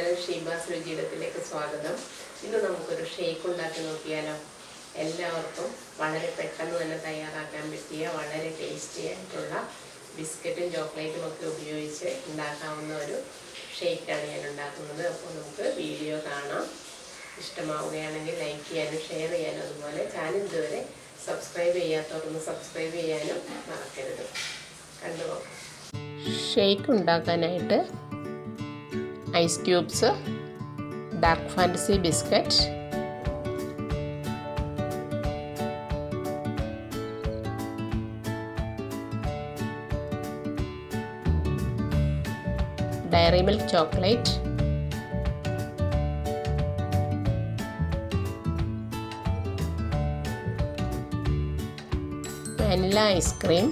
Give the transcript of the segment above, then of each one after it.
Channel Sheeba's രുചിയിടത്തിലേക്ക് സ്വാഗതം. ഇന്ന് നമുക്കൊരു ഷേക്ക് ഉണ്ടാക്കി നോക്കിയാലോ. എല്ലാവർക്കും വളരെ പെട്ടെന്ന് തന്നെ തയ്യാറാക്കാൻ പറ്റിയ വളരെ ടേസ്റ്റി ആയിട്ടുള്ള ബിസ്ക്കറ്റും ചോക്ലേറ്റും ഒക്കെ ഉപയോഗിച്ച് ഉണ്ടാക്കാവുന്ന ഒരു ഷേക്കാണ് ഞാൻ ഉണ്ടാക്കുന്നത്. അപ്പോൾ നമുക്ക് വീഡിയോ കാണാം. ഇഷ്ടമാവുകയാണെങ്കിൽ ലൈക്ക് ചെയ്യാനും ഷെയർ ചെയ്യാനും അതുപോലെ ചാനൽ ഇതുവരെ സബ്സ്ക്രൈബ് ചെയ്യാത്തവർക്കൊന്ന് സബ്സ്ക്രൈബ് ചെയ്യാനും മറക്കരുത്. കണ്ടുപോകാം. ഷേക്ക് ഉണ്ടാക്കാനായിട്ട് ice cubes, Dark Fantasy biscuit, Dairy Milk chocolate, vanilla ice cream.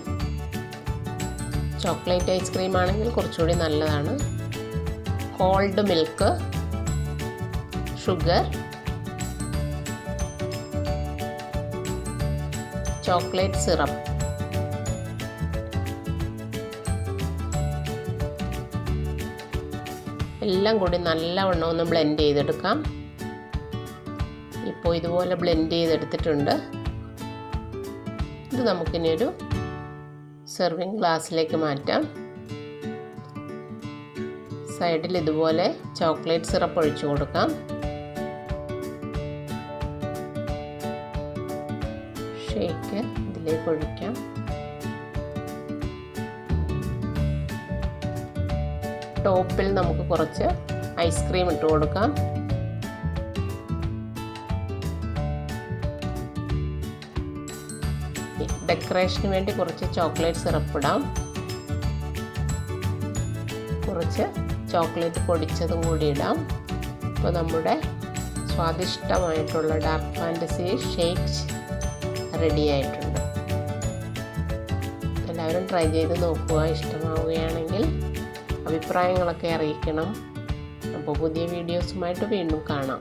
Chocolate ice cream ആണെങ്കിൽ കുറച്ചുകൂടി നല്ലതാണ്. Cold milk, sugar, chocolate syrup. എല്ലാം കൂടി നല്ലവണ്ണം ഒന്ന് ബ്ലെൻഡ് ചെയ്തെടുക്കാം. ഇപ്പോൾ ഇതുപോലെ ബ്ലെൻഡ് ചെയ്തെടുത്തിട്ടുണ്ട്. ഇത് നമുക്കിനി ഒരു സെർവിങ് ഗ്ലാസ്സിലേക്ക് മാറ്റാം. സൈഡിൽ ഇതുപോലെ ചോക്ലേറ്റ് സിറപ്പ് ഒഴിച്ചു കൊടുക്കാം. ഷേക്ക് ഇതിലേക്ക് ഒഴിക്കാം. ടോപ്പിൽ നമുക്ക് കുറച്ച് ഐസ്ക്രീം ഇട്ട് കൊടുക്കാം. ഡെക്കറേഷന് വേണ്ടി കുറച്ച് ചോക്ലേറ്റ് സിറപ്പ് ഇടാം. കുറച്ച് ചോക്ലേറ്റ് പൊടിച്ചതും കൂടി ഇടാം. ഇപ്പോൾ നമ്മുടെ സ്വാദിഷ്ടമായിട്ടുള്ള ഡാർക്ക് ഫാൻറ്റസി ഷേക്ക് റെഡി ആയിട്ടുണ്ട്. എല്ലാവരും ട്രൈ ചെയ്ത് നോക്കുക. ഇഷ്ടമാവുകയാണെങ്കിൽ അഭിപ്രായങ്ങളൊക്കെ അറിയിക്കണം. അപ്പോൾ പുതിയ വീഡിയോസുമായിട്ട് വീണ്ടും കാണാം.